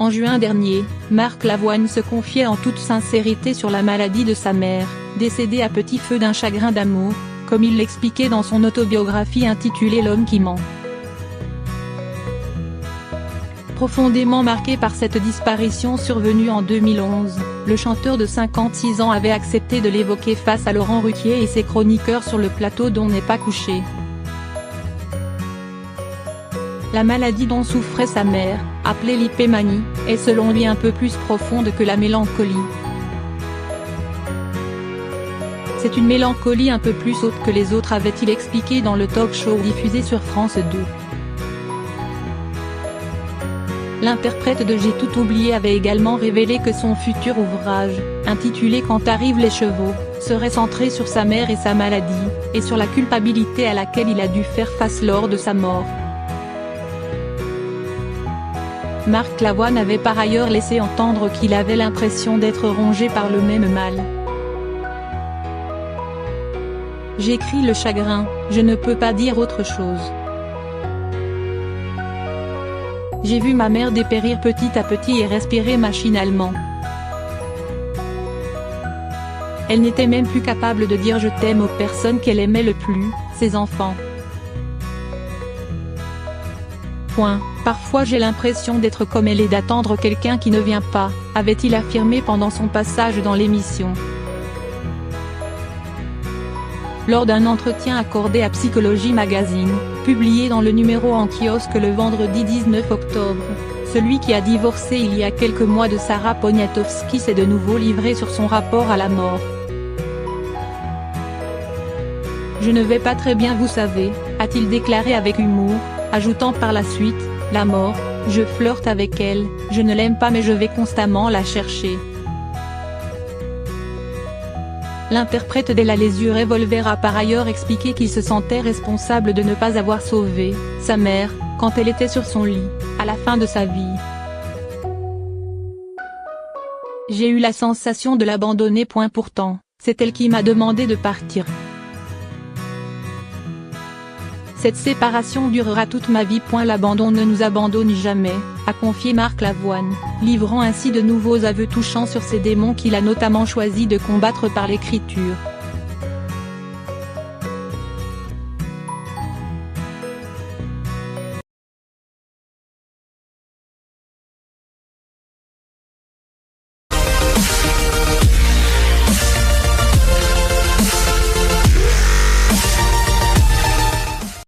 En juin dernier, Marc Lavoine se confiait en toute sincérité sur la maladie de sa mère, décédée à petit feu d'un chagrin d'amour, comme il l'expliquait dans son autobiographie intitulée L'homme qui ment. Profondément marqué par cette disparition survenue en 2011, le chanteur de 56 ans avait accepté de l'évoquer face à Laurent Ruquier et ses chroniqueurs sur le plateau d'On n'est pas couché. La maladie dont souffrait sa mère, appelée l'hypomanie, est selon lui un peu plus profonde que la mélancolie. C'est une mélancolie un peu plus haute que les autres, avait-il expliqué dans le talk-show diffusé sur France 2. L'interprète de J'ai tout oublié avait également révélé que son futur ouvrage, intitulé Quand arrivent les chevaux, serait centré sur sa mère et sa maladie, et sur la culpabilité à laquelle il a dû faire face lors de sa mort. Marc Lavoine avait par ailleurs laissé entendre qu'il avait l'impression d'être rongé par le même mal. J'écris le chagrin, je ne peux pas dire autre chose. J'ai vu ma mère dépérir petit à petit et respirer machinalement. Elle n'était même plus capable de dire je t'aime aux personnes qu'elle aimait le plus, ses enfants. Parfois j'ai l'impression d'être comme elle et d'attendre quelqu'un qui ne vient pas, avait-il affirmé pendant son passage dans l'émission. Lors d'un entretien accordé à Psychologie Magazine, publié dans le numéro en kiosque le vendredi 19 octobre, celui qui a divorcé il y a quelques mois de Sarah Poniatowski s'est de nouveau livré sur son rapport à la mort. Je ne vais pas très bien, vous savez, a-t-il déclaré avec humour, ajoutant par la suite, la mort, je flirte avec elle, je ne l'aime pas mais je vais constamment la chercher. L'interprète d'Elle a les yeux revolver a par ailleurs expliqué qu'il se sentait responsable de ne pas avoir sauvé sa mère, quand elle était sur son lit, à la fin de sa vie. J'ai eu la sensation de l'abandonner. Pourtant, c'est elle qui m'a demandé de partir. Cette séparation durera toute ma vie. L'abandon ne nous abandonne jamais, a confié Marc Lavoine, livrant ainsi de nouveaux aveux touchants sur ces démons qu'il a notamment choisi de combattre par l'écriture.